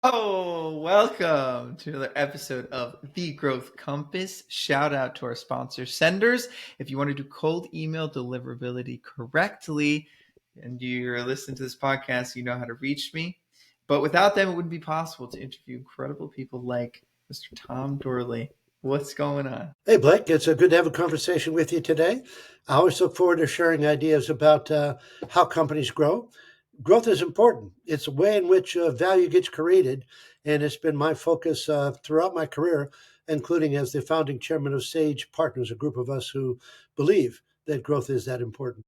Oh, welcome to another episode of The Growth Compass. Shout out to our sponsor, Senders. If you want to do cold email deliverability correctly and you're listening to this podcast, you know how to reach me. But without them, it wouldn't be possible to interview incredible people like Mr. Tom Doorley. What's going on? Hey, Blake, it's good to have a conversation with you today. I always look forward to sharing ideas about how companies grow. Growth is important. It's a way in which value gets created, and it's been my focus throughout my career, including as the founding chairman of Sage Partners, a group of us who believe that growth is that important.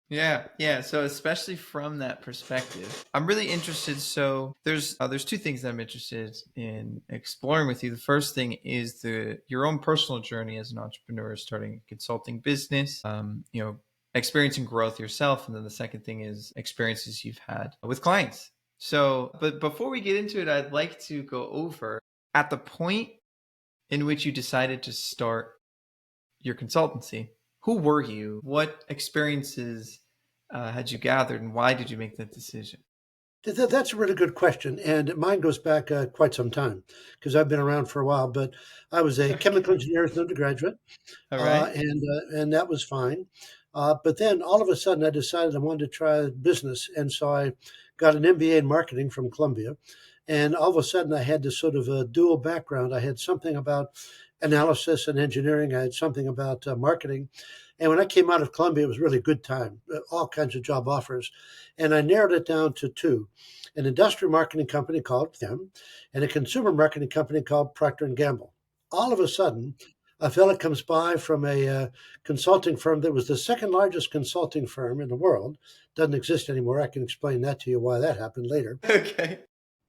Yeah. So especially from that perspective, I'm really interested. So there's two things that I'm interested in exploring with you. The first thing is your own personal journey as an entrepreneur, starting a consulting business. Experiencing growth yourself, and then the second thing is experiences you've had with clients. So, but before we get into it, I'd like to go over at the point in which you decided to start your consultancy. Who were you? What experiences had you gathered, and why did you make that decision? That's a really good question, and mine goes back quite some time because I've been around for a while. But I was a chemical Okay. engineer as an undergraduate, All right. and that was fine. But then all of a sudden, I decided I wanted to try business, and so I got an MBA in marketing from Columbia. And all of a sudden, I had this sort of a dual background. I had something about analysis and engineering. I had something about marketing. And when I came out of Columbia, it was really a good time, all kinds of job offers. And I narrowed it down to two: an industrial marketing company called them, and a consumer marketing company called Procter and Gamble. All of a sudden, a fella comes by from a consulting firm that was the second largest consulting firm in the world. Doesn't exist anymore. I can explain that to you why that happened later. Okay.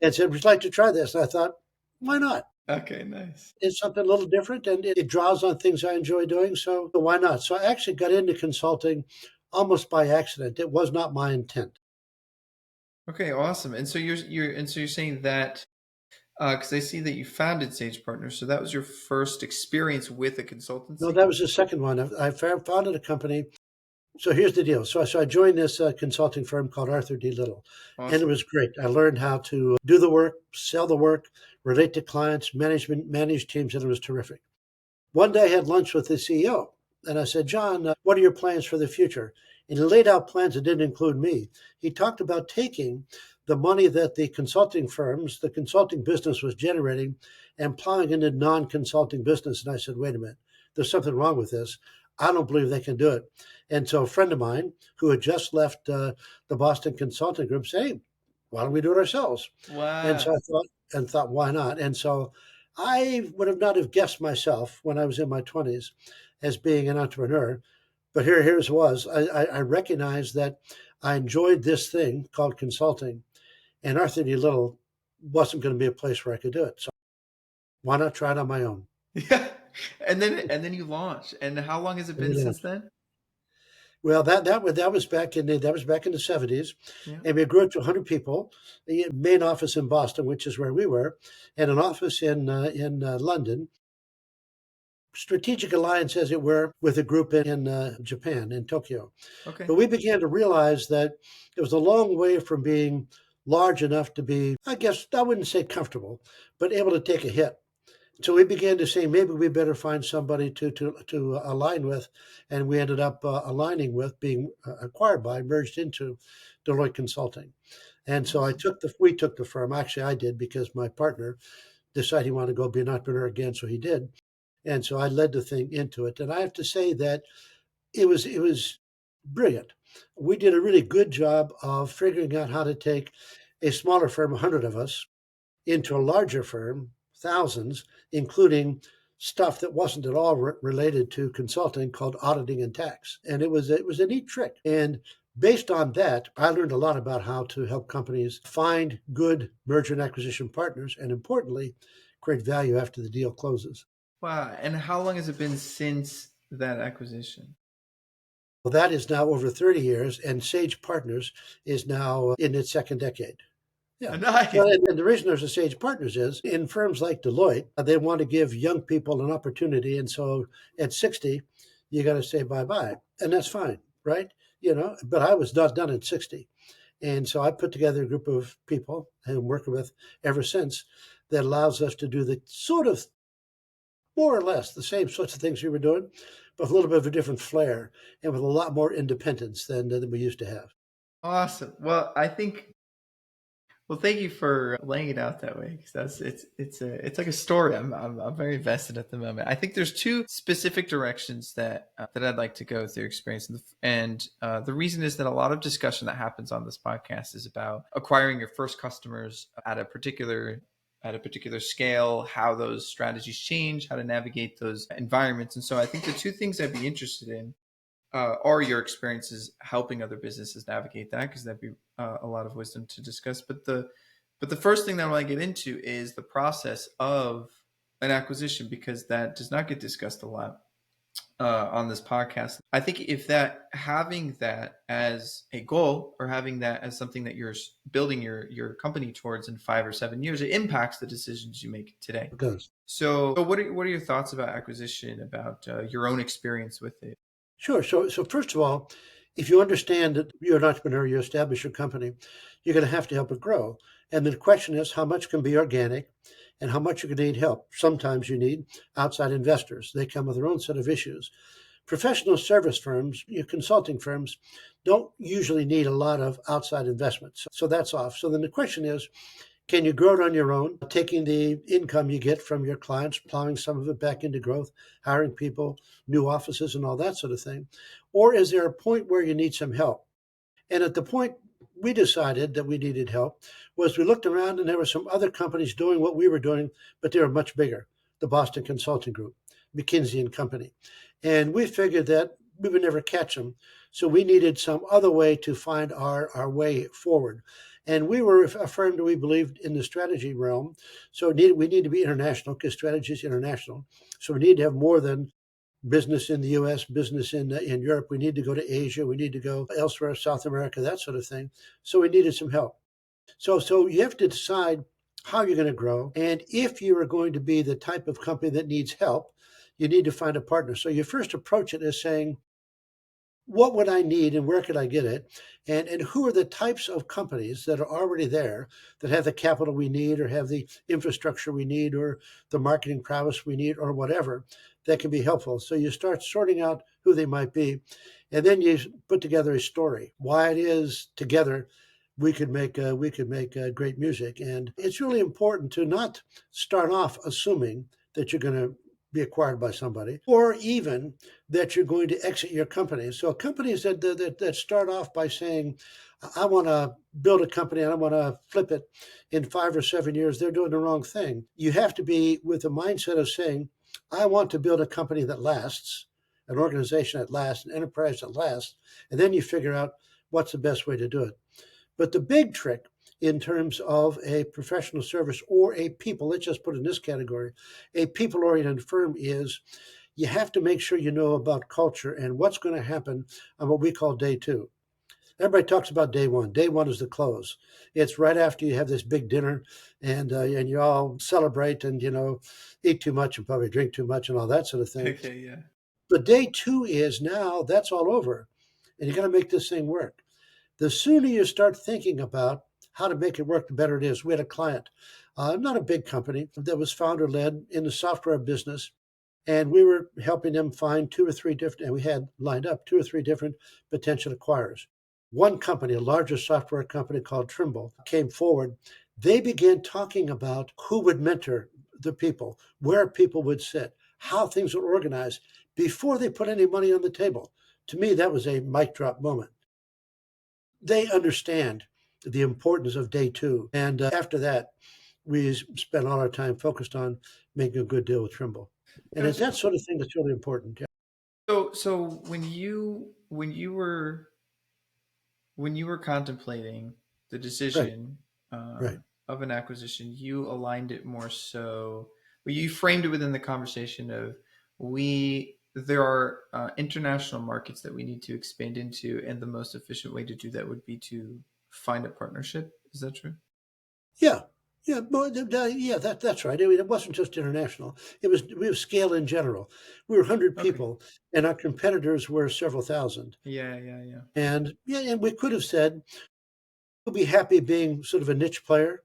And said, "Would you like to try this?" And I thought, why not? Okay. Nice. It's something a little different, and it draws on things I enjoy doing. So why not? So I actually got into consulting almost by accident. It was not my intent. Okay. Awesome. And so you're saying that because I see that you founded Sage Partners, so that was your first experience with a No, consultancy. that was the second one. I founded a company. So here's the deal. So I joined this consulting firm called Arthur D. Little, and it Awesome. was great. I learned how to do the work, sell the work, relate to clients, manage teams, and it was terrific. One day I had lunch with the CEO, and I said, "John, what are your plans for the future?" And he laid out plans that didn't include me. He talked about taking the money that the consulting business was generating, and plowing into non-consulting business. And I said, "Wait a minute, there's something wrong with this. I don't believe they can do it." And so a friend of mine who had just left the Boston Consulting Group said, "Hey, why don't we do it ourselves?" And so Wow. I thought, why not? And so I would have not have guessed myself when I was in my 20s as being an entrepreneur. But here's was. I recognized that I enjoyed this thing called consulting, and Arthur D. Little wasn't going to be a place where I could do it. So why not try it on my own? Yeah. And then you launched. And how long has it And been we since launched. then? Well, that was back in the 70s, Yeah. and we grew it to 100 people. The main office in Boston, which is where we were, and an office in London. Strategic alliance, as it were, with a group in Japan, in Tokyo. Okay. But we began to realize that it was a long way from being large enough to be, I guess, I wouldn't say comfortable, but able to take a hit. So we began to say maybe we better find somebody to align with, and we ended up aligning with, being acquired by, merged into Deloitte Consulting. And so Awesome. we took the firm. Actually, I did because my partner decided he wanted to go be an entrepreneur again, so he did. And so I led the thing into it. And I have to say that it was brilliant. We did a really good job of figuring out how to take a smaller firm, 100 of us, into a larger firm, thousands, including stuff that wasn't at all related to consulting, called auditing and tax. And it was a neat trick. And based on that, I learned a lot about how to help companies find good merger and acquisition partners, and importantly, create value after the deal closes. Wow. And how long has it been since that acquisition? Well, that is now over 30 years, and Sage Partners is now in its second decade. Yeah. Nice. Well, and the reason there's a Sage Partners is in firms like Deloitte, they want to give young people an opportunity. And so at 60, you got to say bye bye. And that's fine, right? But I was not done at 60. And so I put together a group of people and I'm working with ever since that allows us to do the sort of more or less the same sorts of things we were doing, but with a little bit of a different flair and with a lot more independence than we used to have. Awesome. Well, I think well, thank you for laying it out that way because that's it's like a story. I'm very invested at the moment. I think there's two specific directions that I'd like to go with your experience, and the reason is that a lot of discussion that happens on this podcast is about acquiring your first customers at a particular scale, how those strategies change, how to navigate those environments, and so I think the two things I'd be interested in are your experiences helping other businesses navigate that because that'd be a lot of wisdom to discuss. But the first thing that I want to get into is the process of an acquisition because that does not get discussed a lot on this podcast. I think if that having that as a goal or having that as something that you're building your company towards in 5 or 7 years, it impacts the decisions you make today. It does. So what are your thoughts about acquisition, about your own experience with it? Sure. So first of all, if you understand that you're an entrepreneur, you establish your company, you're going to help it grow. And the question is how much can be organic and how much you can need help. Sometimes you need outside investors. They come with their own set of issues. Professional service firms, your consulting firms, don't usually need a lot of outside investment. So that's off. So then the question is, can you grow it on your own, taking the income you get from your clients, plowing some of it back into growth, hiring people, new offices, and all that sort of thing? Or is there a point where you need some help? And at the point we decided that we needed help was we looked around and there were some other companies doing what we were doing, but they were much bigger. The Boston Consulting Group, McKinsey and Company. And we figured that we would never catch them. So we needed some other way to find our way forward. And we were affirmed that we believed in the strategy realm. So we need to be international because strategy is international. So we need to have more than business in the US, business in Europe. We need to go to Asia. We need to go elsewhere, South America, that sort of thing. So we needed some help. So you have to decide how you're going to grow. And if you are going to be the type of company that needs help, you need to find a partner. So you first approach it as saying, what would I need and where could I get it? And who are the types of companies that are already there that have the capital we need or have the infrastructure we need or the marketing prowess we need or whatever that can be helpful. So you start sorting out who they might be. And then you put together a story, why it is together we could make great music. And it's really important to not start off assuming that you're going to be acquired by somebody, or even that you're going to exit your company. So companies that start off by saying, "I want to build a company and I want to flip it in 5 or 7 years," they're doing the wrong thing. You have to be with the mindset of saying, "I want to build a company that lasts, an organization that lasts, an enterprise that lasts," and then you figure out what's the best way to do it. But the big trick in terms of a professional service or a people, let's just put it in this category, a people oriented firm is you have to make sure you know about culture and what's going to happen on what we call day two. Everybody talks about day one. Day one is the close. It's right after you have this big dinner and you all celebrate and, eat too much and probably drink too much and all that sort of thing. Okay, yeah. But day two is now that's all over and you got to make this thing work. The sooner you start thinking about how to make it work, the better it is. We had a client, not a big company, that was founder led in the software business. And we were helping them find two or three different, and we had lined up two or three different potential acquirers. One company, a larger software company called Trimble, came forward. They began talking about who would mentor the people, where people would sit, how things were organized before they put any money on the table. To me, that was a mic drop moment. They understand the importance of day two. And after that, we spent all our time focused on making a good deal with Trimble. And it's Gotcha. that sort of thing that's really important. Yeah. So when you were contemplating the Right, decision right. of an acquisition, you aligned it more so. Well, you framed it within the conversation of we. There are international markets that we need to expand into, and the most efficient way to do that would be to find a partnership. Is that true? Yeah. Yeah, yeah, that's right. I mean, it wasn't just international. We have scale in general. We were 100 Okay. people, and our competitors were several thousand. Yeah, yeah, yeah. And yeah, and we could have said, we'll be happy being sort of a niche player,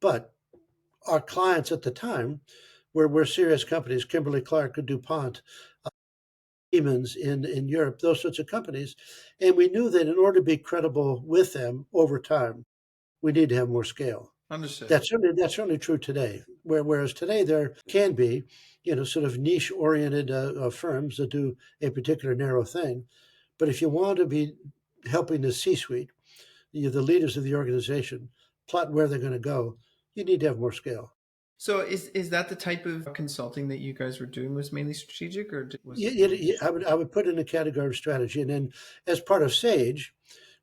but our clients at the time were serious companies, Kimberly-Clark, DuPont, Siemens in Europe, those sorts of companies. And we knew that in order to be credible with them over time, we need to have more scale. Understood. That's certainly true today. Whereas today there can be, sort of niche-oriented firms that do a particular narrow thing. But if you want to be helping the C-suite, the leaders of the organization, plot where they're going to go, you need to have more scale. So is that the type of consulting that you guys were doing, was mainly strategic, or was it more I additional? would put it in a category of strategy, and then as part of Sage,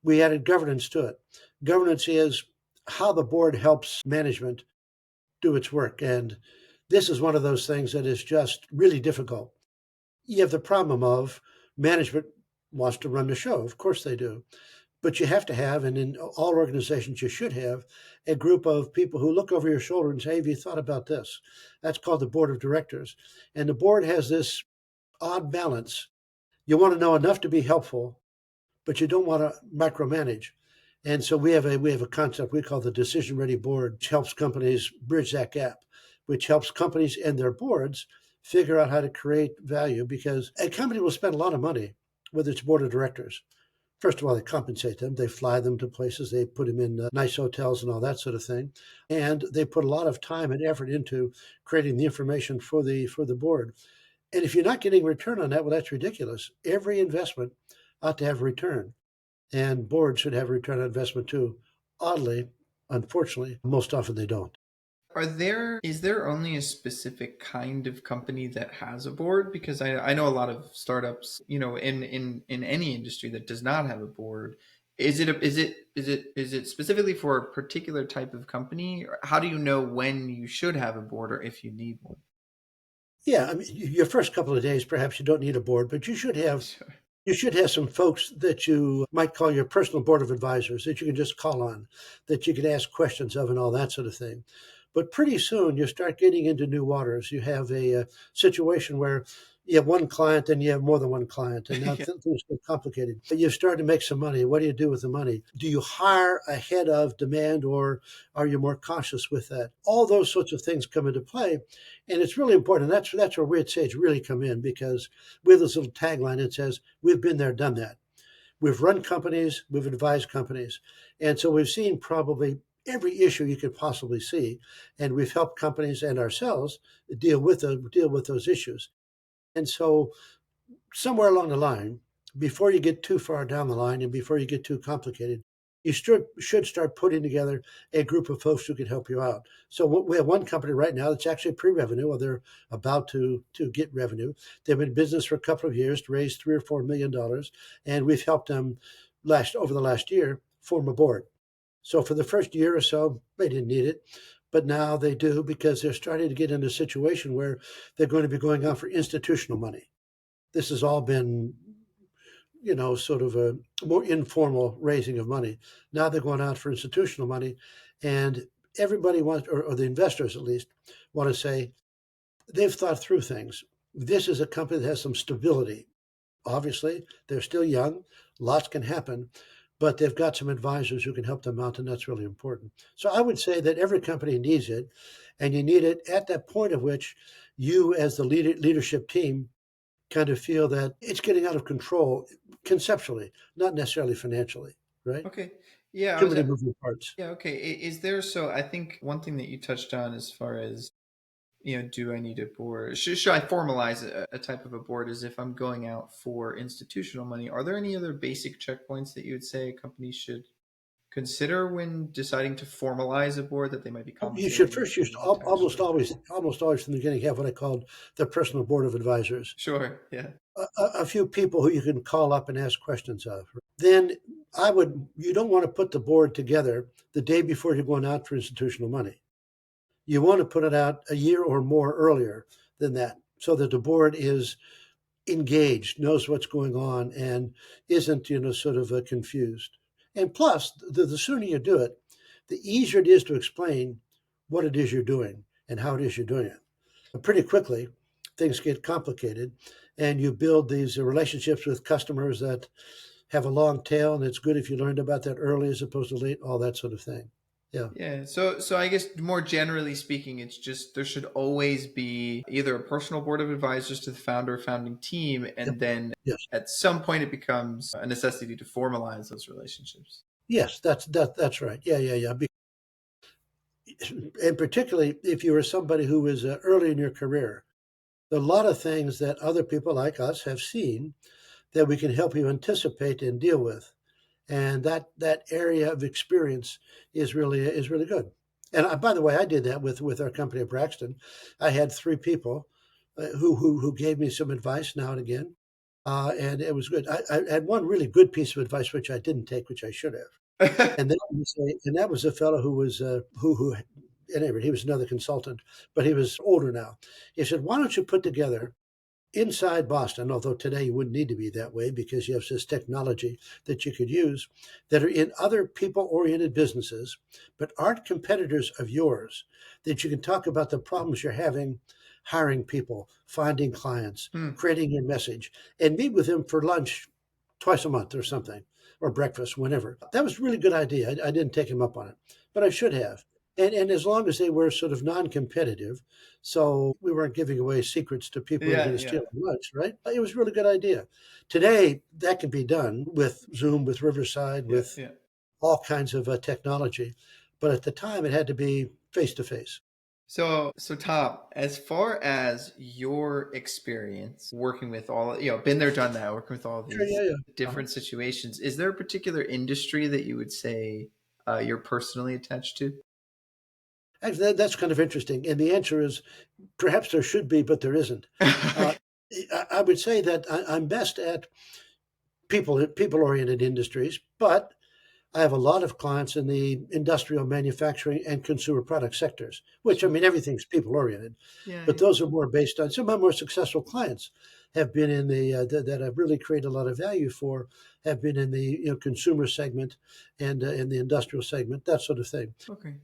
we added governance to it. Governance is how the board helps management do its work, and this is one of those things that is just really difficult. You have the problem of management wants to run the show. Of course they do. But you have to have, and in all organizations, you should have a group of people who look over your shoulder and say, have you thought about this? That's called the board of directors. And the board has this odd balance. You want to know enough to be helpful, but you don't want to micromanage. And so we have a concept we call the decision ready board, which helps companies bridge that gap, which helps companies and their boards figure out how to create value because a company will spend a lot of money with its board of directors. First of all, they compensate them. They fly them to places. They put them in nice hotels and all that sort of thing. And they put a lot of time and effort into creating the information for the board. And if you're not getting a return on that, well, that's ridiculous. Every investment ought to have a return, and boards should have a return on investment too. Oddly, unfortunately, most often they don't. Is there only a specific kind of company that has a board? Because I know a lot of startups, in any industry that does not have a board. Is it specifically for a particular type of company? Or how do you know when you should have a board or if you need one? Yeah, I mean, your first couple of days, perhaps you don't need a board, but Sure. you should have some folks that you might call your personal board of advisors that you can just call on, that you can ask questions of, and all that sort of thing. But pretty soon you start getting into new waters. You have a situation where you have one client, then you have more than one client, and now Yeah. things get complicated. But you start to make some money. What do you do with the money? Do you hire ahead of demand, or are you more cautious with that? All those sorts of things come into play, and it's really important. That's where we at Sage really come in because we have this little tagline that says, "We've been there, done that." We've run companies, we've advised companies. And so we've seen probably every issue you could possibly see. And we've helped companies and ourselves deal with those issues. And so somewhere along the line, before you get too far down the line and before you get too complicated, you should start putting together a group of folks who can help you out. So we have one company right now that's actually pre-revenue, or they're about to get revenue. They've been in business for a couple of years to raise $3 or $4 million, and we've helped them over the last year form a board. So for the first year or so, they didn't need it, but now they do because they're starting to get in a situation where they're going to be going out for institutional money. This has all been, sort of a more informal raising of money. Now they're going out for institutional money, and everybody wants, or the investors at least, want to say they've thought through things. This is a company that has some stability. Obviously, they're still young, lots can happen, but they've got some advisors who can help them out, and that's really important. So I would say that every company needs it, and you need it at that point of which you, as the leadership team, kind of feel that it's getting out of control conceptually, not necessarily financially, right? Okay. Yeah, I Too was many moving parts. yeah, okay. Is there, so I think one thing that you touched on as far as, do I need a board? Should I formalize a type of a board as if I'm going out for institutional money? Are there any other basic checkpoints that you would say a company should consider when deciding to formalize a board that they might be You should compensating first use the entire suite? almost always from the beginning have what I called the personal board of advisors. Sure. Yeah. A few people who you can call up and ask questions of. Then you don't want to put the board together the day before you're going out for institutional money. You want to put it out a year or more earlier than that so that the board is engaged, knows what's going on, and isn't, sort of confused. And plus, the sooner you do it, the easier it is to explain what it is you're doing and how it is you're doing it. But pretty quickly, things get complicated, and you build these relationships with customers that have a long tail, and it's good if you learned about that early as opposed to late, all that sort of thing. Yeah. Yeah. So I guess more generally speaking, it's just there should always be either a personal board of advisors to the founder or founding team, Yep. and then Yes. at some point it becomes a necessity to formalize those relationships. Yes, that's right. Yeah, yeah, yeah. And particularly if you are somebody who is early in your career, there are a lot of things that other people like us have seen that we can help you anticipate and deal with. And that area of experience is really good. And by the way, I did that with our company at Braxton. I had three people who gave me some advice now and again, and it was good. I had one really good piece of advice which I didn't take, which I should have, and that was a fellow who was who anyway, he was another consultant, but he was older now. He said, "Why don't you put together inside Boston, although today you wouldn't need to be that way because you have this technology that you could use that are in other people oriented businesses, but aren't competitors of yours, that you can talk about the problems you're having hiring people, finding clients, Hmm. creating your message, and meet with them for lunch twice a month or something, or breakfast, whenever." That was a really good idea. I didn't take him up on it, but I should have. And as long as they were sort of non-competitive, so we weren't giving away secrets to people who were Yeah, going to yeah, steal our lunch, right? It was a really good idea. Today, that can be done with Zoom, with Riverside, yeah, with yeah. all kinds of technology. But at the time, it had to be face to face. So Tom, as far as your experience working with all, been there, done that, working with all Sure, these yeah, yeah. Uh-huh. different situations, is there a particular industry that you would say you're personally attached to? Actually, that's kind of interesting. And the answer is perhaps there should be, but there isn't. Uh, I would say that I'm best at people oriented industries, but I have a lot of clients in the industrial manufacturing and consumer product sectors, which I Sure. mean, everything's people oriented, Yeah, but yeah. those are more based on some of my more successful clients have been in the that I've really created a lot of value for have been in the consumer segment and in the industrial segment, that sort of thing. Okay.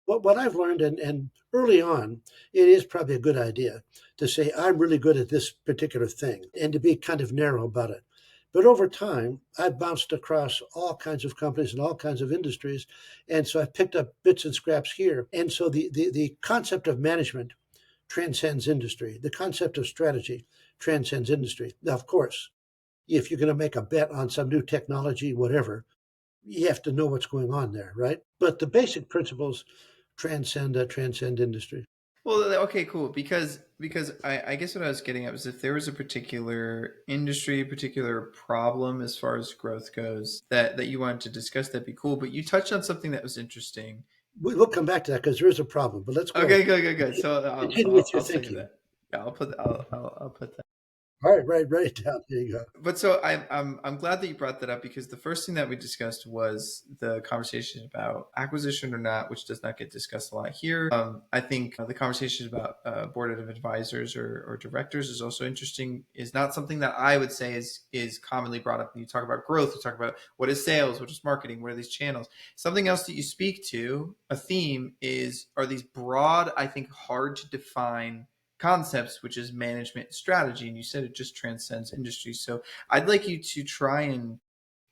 What I've learned, and early on, it is probably a good idea to say, I'm really good at this particular thing and to be kind of narrow about it. But over time, I've bounced across all kinds of companies and all kinds of industries. And so I've picked up bits and scraps here. And so the concept of management transcends industry. The concept of strategy transcends industry. Now, of course, if you're going to make a bet on some new technology, whatever, you have to know what's going on there, right? But the basic principles transcend industry. Well, okay, cool. Because I guess what I was getting at was if there was a particular industry, particular problem as far as growth goes that you wanted to discuss, that'd be cool. But you touched on something that was interesting. We'll come back to that because there is a problem. But let's go. Okay, good, good, good. So Continue with your I'll save thinking. that. Yeah, I'll put that. All right, right, write it down. There you go. But so I'm glad that you brought that up because the first thing that we discussed was the conversation about acquisition or not, which does not get discussed a lot here. I think the conversation about board of advisors or directors is also interesting. Is not something that I would say is commonly brought up when you talk about growth. You talk about what is sales, what is marketing, what are these channels. Something else that you speak to, a theme is are these broad, I think hard to define concepts, which is management strategy. And you said it just transcends industry. So I'd like you to try and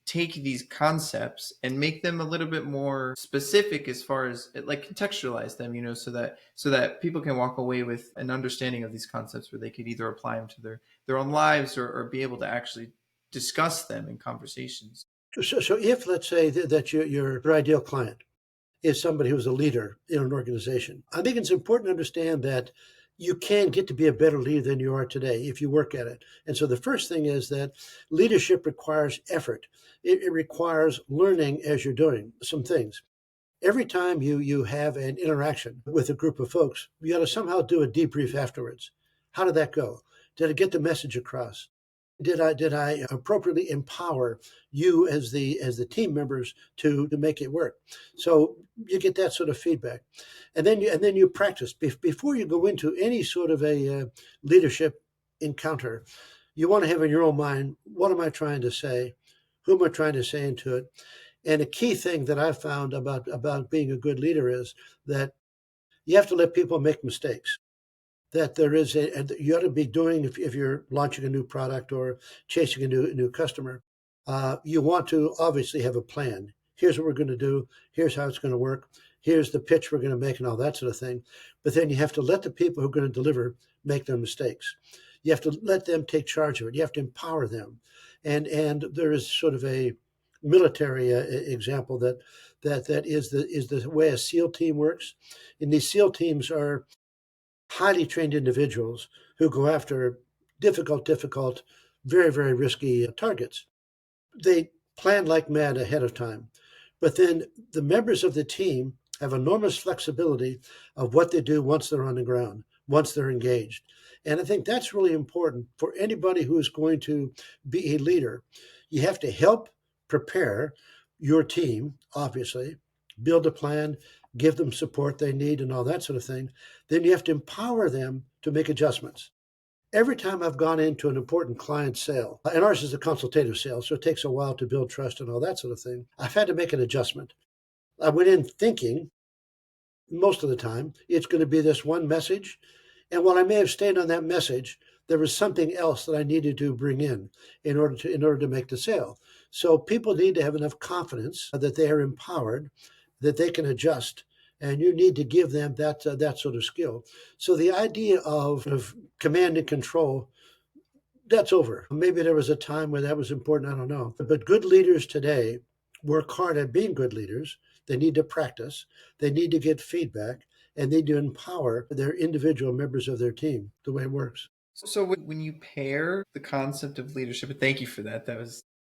take these concepts and make them a little bit more specific as far as like contextualize them, so that people can walk away with an understanding of these concepts where they could either apply them to their own lives or be able to actually discuss them in conversations. So if let's say that your ideal client is somebody who's a leader in an organization, I think it's important to understand that you can get to be a better leader than you are today if you work at it. And so the first thing is that leadership requires effort. It requires learning as you're doing some things. Every time you have an interaction with a group of folks, you got to somehow do a debrief afterwards. How did that go? Did I get the message across? Did I appropriately empower you as the team members to make it work? So you get that sort of feedback, and then you practice before you go into any sort of a leadership encounter. You want to have in your own mind, what am I trying to say? Who am I trying to say into it? And a key thing that I've found about being a good leader is that you have to let people make mistakes. That there is you ought to be doing if you're launching a new product or chasing a new customer. You want to obviously have a plan. Here's what we're going to do. Here's how it's going to work. Here's the pitch we're going to make and all that sort of thing. But then you have to let the people who are going to deliver make their mistakes. You have to let them take charge of it. You have to empower them. And there is sort of a military example that is the way a SEAL team works. And these SEAL teams are highly trained individuals who go after difficult, very, very risky targets. They plan like mad ahead of time. But then the members of the team have enormous flexibility of what they do once they're on the ground, once they're engaged. And I think that's really important for anybody who is going to be a leader. You have to help prepare your team, obviously, build a plan, give them support they need, and all that sort of thing. Then you have to empower them to make adjustments. Every time I've gone into an important client sale, and ours is a consultative sale, so it takes a while to build trust and all that sort of thing, I've had to make an adjustment. I went in thinking most of the time it's going to be this one message. And while I may have stayed on that message, there was something else that I needed to bring in order to make the sale. So people need to have enough confidence that they are empowered, that they can adjust, and you need to give them that sort of skill. So the idea of command and control, that's over. Maybe there was a time where that was important. I don't know. But good leaders today work hard at being good leaders. They need to practice. They need to get feedback, and they need to empower their individual members of their team the way it works. So when you pair the concept of leadership, and thank you for that.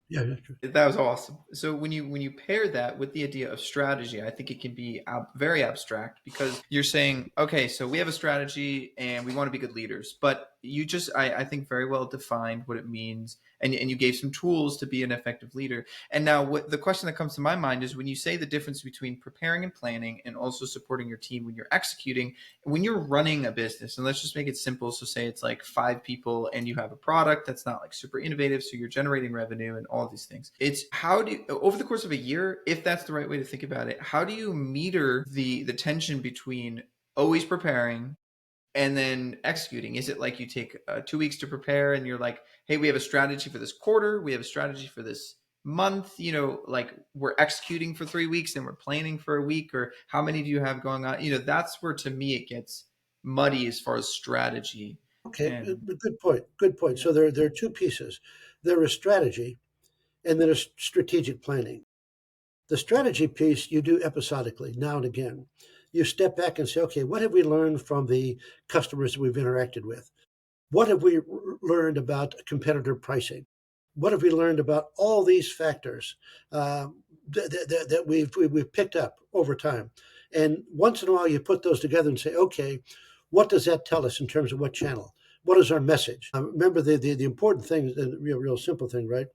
Yeah, that's true. That was awesome. So when you pair that with the idea of strategy, I think it can be very abstract because you're saying, okay, so we have a strategy and we want to be good leaders, but you just I think very well defined what it means, and you gave some tools to be an effective leader. And now what the question that comes to my mind is when you say the difference between preparing and planning and also supporting your team when you're executing, when you're running a business, and let's just make it simple. So say it's like 5 people and you have a product that's not like super innovative. So you're generating revenue and all of these things. It's how do you, over the course of a year, if that's the right way to think about it, how do you meter the tension between always preparing and then executing? Is it like you take 2 weeks to prepare and you're like, hey, we have a strategy for this quarter, we have a strategy for this month, like we're executing for 3 weeks and we're planning for a week, or how many do you have going on? That's where to me it gets muddy as far as strategy. Okay, And good point. Good point. yeah. So there are two pieces. There is strategy, and there is strategic planning. The strategy piece you do episodically, now and again. You step back and say, okay, what have we learned from the customers that we've interacted with? What have we learned about competitor pricing? What have we learned about all these factors uh, that we've picked up over time? And once in a while, you put those together and say, okay, what does that tell us in terms of what channel? What is our message? Remember, the important thing, the real simple thing, right?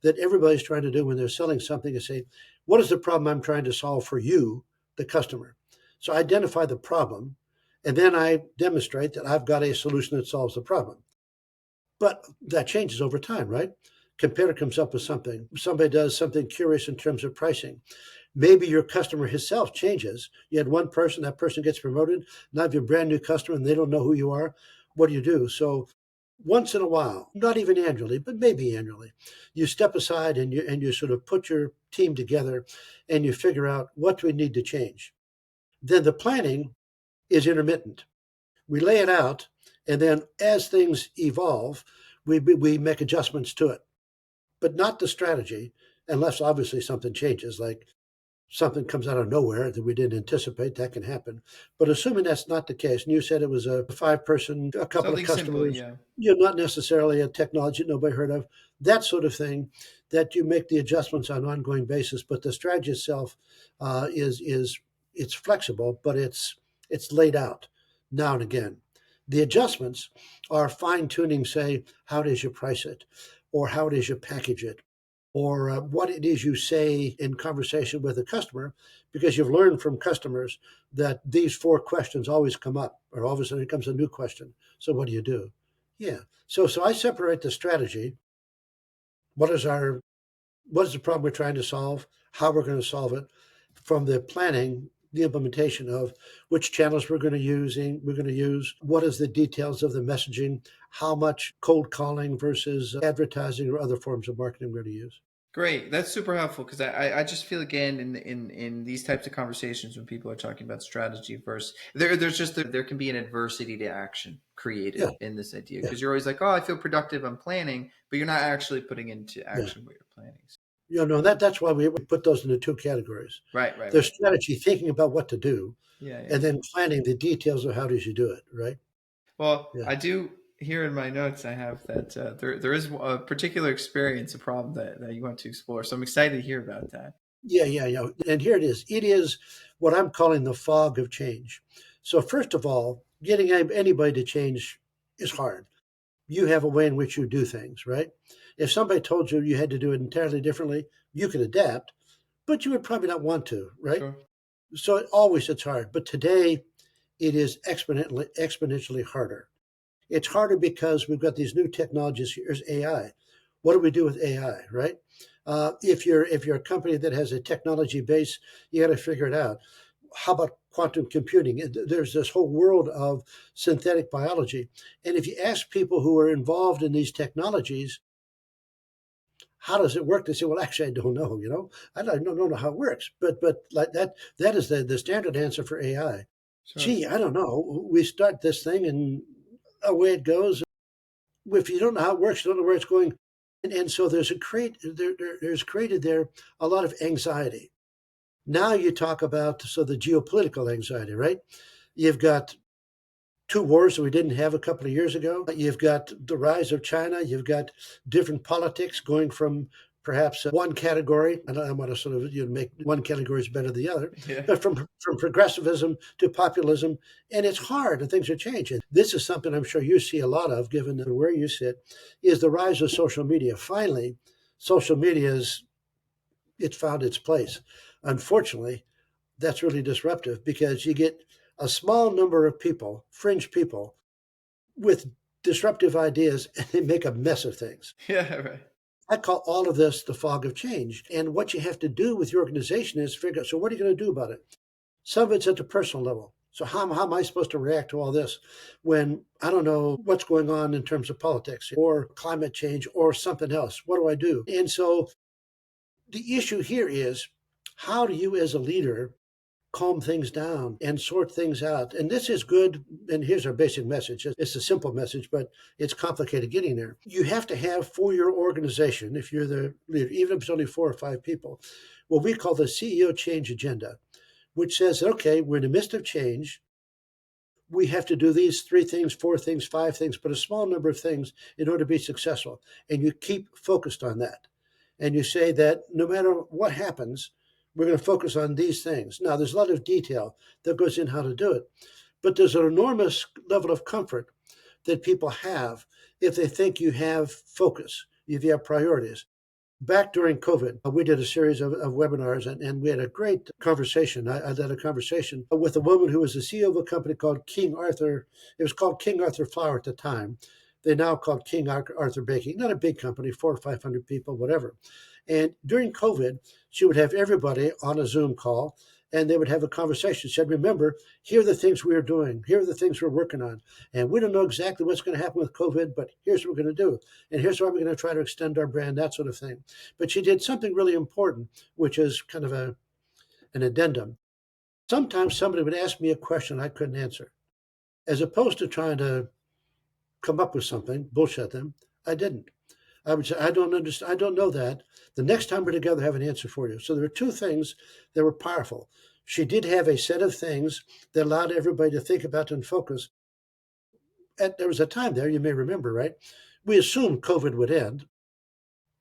That everybody's trying to do when they're selling something is say, what is the problem I'm trying to solve for you, the customer? So identify the problem, and then I demonstrate that I've got a solution that solves the problem. But that changes over time, right? Competitor comes up with something. Somebody does something curious in terms of pricing. Maybe your customer himself changes. You had one person, that person gets promoted. Now you have a brand new customer and they don't know who you are. What do you do? So once in a while, not even annually, but maybe annually, you step aside and you sort of put your team together and you figure out what we need to change. Then the planning is intermittent. We lay it out, and then as things evolve, we make adjustments to it, but not the strategy, unless obviously something changes, like something comes out of nowhere that we didn't anticipate. That can happen. But assuming that's not the case, and you said it was a 5 person, a couple of Something simple, customers, yeah. not necessarily a technology nobody heard of, that sort of thing, that you make the adjustments on an ongoing basis. But the strategy itself is it's flexible, but it's laid out now and again. The adjustments are fine tuning, say, how it is you price it, or how it is you package it, or what it is you say in conversation with a customer, because you've learned from customers that these 4 questions always come up, or all of a sudden it comes a new question. So what do you do? Yeah. So I separate the strategy. What is our what is the problem we're trying to solve? How we're going to solve it, from the planning, the implementation of which channels we're going to use, what is the details of the messaging, how much cold calling versus advertising or other forms of marketing we're going to use. Great. That's super helpful because I just feel again in these types of conversations when people are talking about strategy versus there can be an adversity to action Yeah, created in this idea yeah, because you're always like, oh, I feel productive, I'm planning, but you're not actually putting into yeah. action what you're planning. That's why we put those into two categories. Right, right, There's right. strategy, thinking about what to do, Yeah, yeah. and then planning the details of how does you do it, right? Well, Yeah. I do here in my notes. I have that there is a particular experience, a problem that you want to explore. So I'm excited to hear about that. Yeah, yeah, yeah. And here it is. It is what I'm calling the fog of change. So first of all, getting anybody to change is hard. You have a way in which you do things, right? If somebody told you you had to do it entirely differently, you could adapt, but you would probably not want to, right? Sure. So always it's hard. But today it is exponentially harder. It's harder because we've got these new technologies. Here's AI. What do we do with AI, right? If you're a company that has a technology base, you got to figure it out. How about quantum computing? There's this whole world of synthetic biology, and if you ask people who are involved in these technologies, how does it work? They say, well, actually, I don't know. I don't know how it works. But like that is the standard answer for AI. Sure. Gee, I don't know. We start this thing and away it goes. If you don't know how it works, you don't know where it's going. And so there's created there a lot of anxiety. Now you talk about the geopolitical anxiety, right? You've got two wars that we didn't have a couple of years ago. You've got the rise of China. You've got different politics going from perhaps one category. I don't want to sort of make one category is better than the other, Yeah. but from progressivism to populism, and it's hard and things are changing. This is something I'm sure you see a lot of, given where you sit, is the rise of social media. Finally, social media is it's found its place. Unfortunately, that's really disruptive because you get a small number of people, fringe people, with disruptive ideas and they make a mess of things. Yeah. Right. I call all of this the fog of change. And what you have to do with your organization is figure out, so what are you going to do about it? Some of it's at the personal level. So how am I supposed to react to all this when I don't know what's going on in terms of politics or climate change or something else? What do I do? And so the issue here is, how do you as a leader calm things down and sort things out? And this is good. And here's our basic message. It's a simple message, but it's complicated getting there. You have to have for your organization, if you're the leader, even if it's only 4 or 5 people, what we call the CEO change agenda, which says, okay, we're in the midst of change. We have to do these 3 things, 4 things, 5 things, but a small number of things in order to be successful. And you keep focused on that. And you say that no matter what happens, we're going to focus on these things. Now, there's a lot of detail that goes in how to do it, but there's an enormous level of comfort that people have if they think you have focus, if you have priorities. Back during COVID, we did a series of webinars and we had a great conversation. I led a conversation with a woman who was the CEO of a company called King Arthur. It was called King Arthur Flour at the time. They now called King Arthur Baking, not a big company, 400 or 500 people, whatever. And during COVID, she would have everybody on a Zoom call and they would have a conversation. She said, remember, here are the things we are doing. Here are the things we're working on. And we don't know exactly what's going to happen with COVID, but here's what we're going to do. And here's how we're going to try to extend our brand, that sort of thing. But she did something really important, which is kind of an addendum. Sometimes somebody would ask me a question I couldn't answer. As opposed to trying to come up with something, bullshit them, I didn't. I would say, I don't understand. I don't know that. The next time we're together, I have an answer for you. So there were 2 things that were powerful. She did have a set of things that allowed everybody to think about and focus. And there was a time there, you may remember, right? We assumed COVID would end,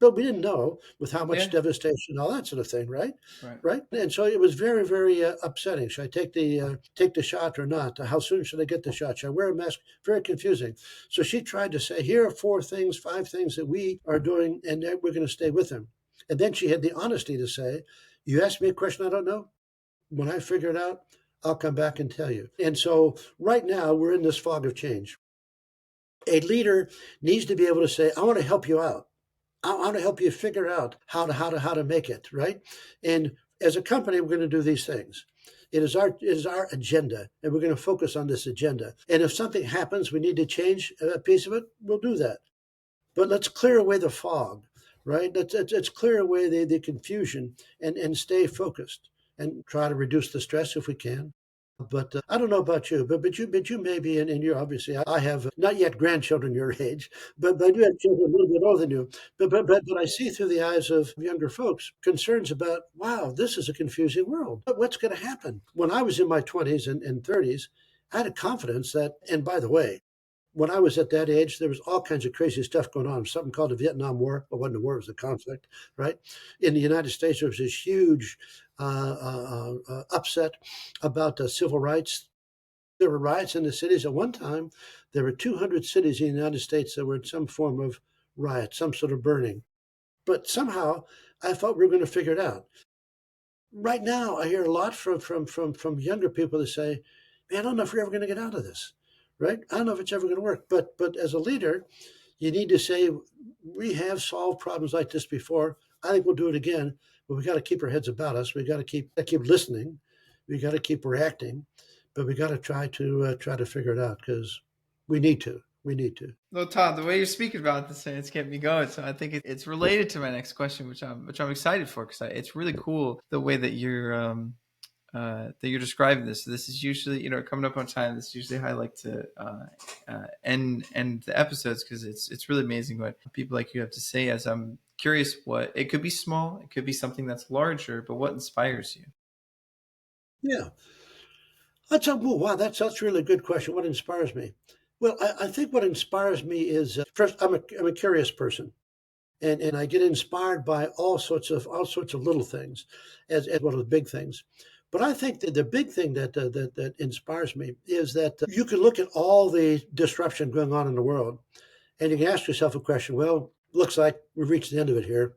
but we didn't know with how much Yeah. devastation, all that sort of thing, right? Right. Right. And so it was very, very upsetting. Should I take the shot or not? How soon should I get the shot? Should I wear a mask? Very confusing. So she tried to say, here are 4 things, 5 things that we are doing, and that we're going to stay with them. And then she had the honesty to say, you asked me a question I don't know. When I figure it out, I'll come back and tell you. And so right now we're in this fog of change. A leader needs to be able to say, I want to help you out. I want to help you figure out how to make it, right? And as a company, we're going to do these things. It is our agenda, and we're going to focus on this agenda. And if something happens, we need to change a piece of it, we'll do that. But let's clear away the fog. right? Let's clear away the confusion and stay focused and try to reduce the stress if we can. But I don't know about you, but you maybe, and you obviously, I have not yet grandchildren your age, but I do have children a little bit older than you. But I see through the eyes of younger folks concerns about, wow, this is a confusing world. What's going to happen? When I was in my 20s and 30s, I had a confidence that, and by the way, when I was at that age, there was all kinds of crazy stuff going on. Something called the Vietnam War. It wasn't a war; it was a conflict, right? In the United States, there was this huge upset about civil rights. There were riots in the cities. At one time, there were 200 cities in the United States that were in some form of riot, some sort of burning. But somehow, I thought we were going to figure it out. Right now, I hear a lot from younger people that say, "Man, I don't know if we're ever going to get out of this." Right? I don't know if it's ever going to work. But as a leader, you need to say, "We have solved problems like this before. I think we'll do it again." But we got to keep our heads about us. We got to keep listening. We got to keep reacting. But we got to try to figure it out because we need to. We need to. Well, Todd, the way you're speaking about this, it's getting me going. So I think it's related to my next question, which I'm excited for because it's really cool the way that you're describing this. So this is usually, coming up on time. This is usually how I like to end the episodes because it's really amazing what people like you have to say. As I'm curious, what it could be small, it could be something that's larger, but what inspires you? Yeah. Wow, that's really a good question. What inspires me? Well, I think what inspires me is first, I'm a curious person. And I get inspired by all sorts of little things, as well as big things. But I think that the big thing that inspires me is that you can look at all the disruption going on in the world, and you can ask yourself a question. Well, looks like we've reached the end of it here.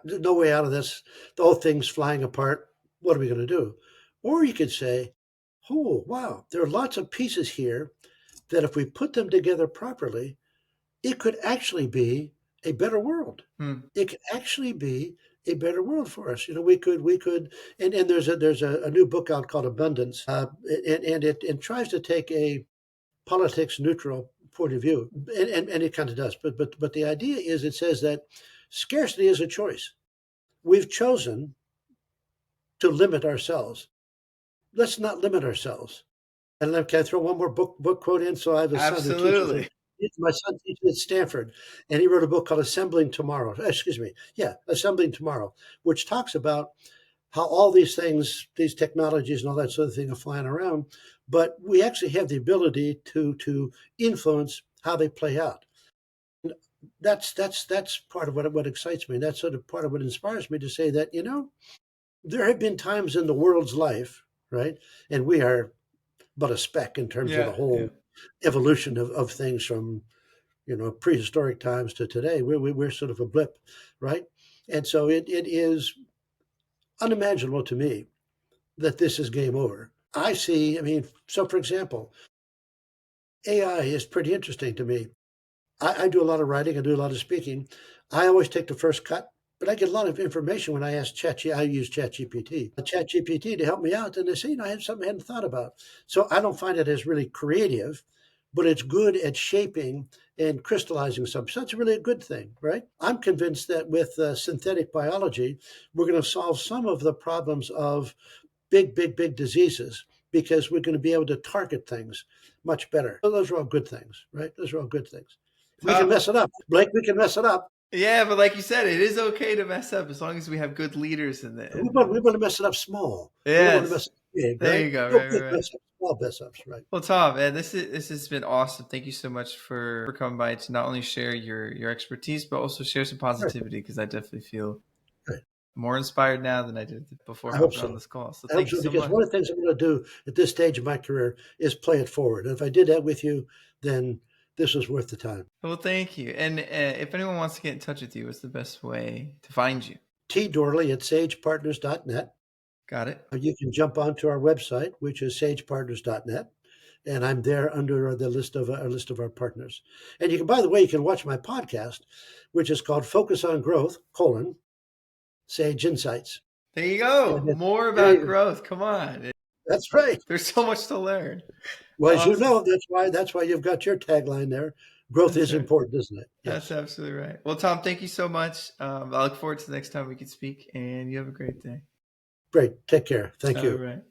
There's no way out of this. The whole thing's flying apart. What are we going to do? Or you could say, oh wow, there are lots of pieces here that if we put them together properly, it could actually be a better world. Hmm. It could actually be a better world for us. We could, and there's a new book out called Abundance, and it tries to take a politics neutral point of view, and it kind of does. But the idea is, it says that scarcity is a choice. We've chosen to limit ourselves. Let's not limit ourselves. And then, can I throw one more book quote in? So I have a son who teaches Absolutely. my son teaches at Stanford, and he wrote a book called Assembling Tomorrow. Excuse me. Yeah, Assembling Tomorrow, which talks about how all these things, these technologies and all that sort of thing are flying around, but we actually have the ability to influence how they play out. And that's part of what excites me. That's sort of part of what inspires me to say that, there have been times in the world's life, right? And we are but a speck in terms of the Yeah. Yeah. whole evolution of things from prehistoric times to today. We're sort of a blip, right? And so it is unimaginable to me that this is game over. I see. I mean, so for example, AI is pretty interesting to me. I do a lot of writing. I do a lot of speaking. I always take the first cut, but I get a lot of information when I ask I use ChatGPT to help me out, and they say, I have something I hadn't thought about. So I don't find it as really creative, but it's good at shaping and crystallizing something. So that's really a good thing, right? I'm convinced that with synthetic biology, we're going to solve some of the problems of big diseases because we're going to be able to target things much better. So those are all good things, right? Those are all good things. We can Todd, mess it up, Blake. We can mess it up. yeah, but like you said, it is okay to mess up as long as we have good leaders in the We in want, we the want to mess it up small. We don't want to Yes. mess it up big, There right? you go. No Right, big right, right. mess ups, small mess ups, right? Well, Tom, man, this has been awesome. Thank you so much for coming by to not only share your expertise, but also share some Right, positivity because I definitely feel right. more inspired now than I did before I hope hopping on so. this call. So I hope thank you so so because much. one of the things I'm going to do at this stage of my career is play it forward. And if I did that with you, then this was worth the time. Well, thank you. And if anyone wants to get in touch with you, what's the best way to find you? T. Doorley at sagepartners.net. Got it. You can jump onto our website, which is sagepartners.net, and I'm there under the list of our partners. And you can, by the way, you can watch my podcast, which is called Focus on Growth: Sage Insights. There you And go. it's More about very growth. Come on. That's right. There's so much to learn. Well, as you Awesome. know, that's why you've got your tagline there. Growth That's is right. important, isn't it? That's Yes. absolutely right. Well, Tom, thank you so much. I look forward to the next time we can speak, and you have a great day. Great. Take care. Thank All you. right.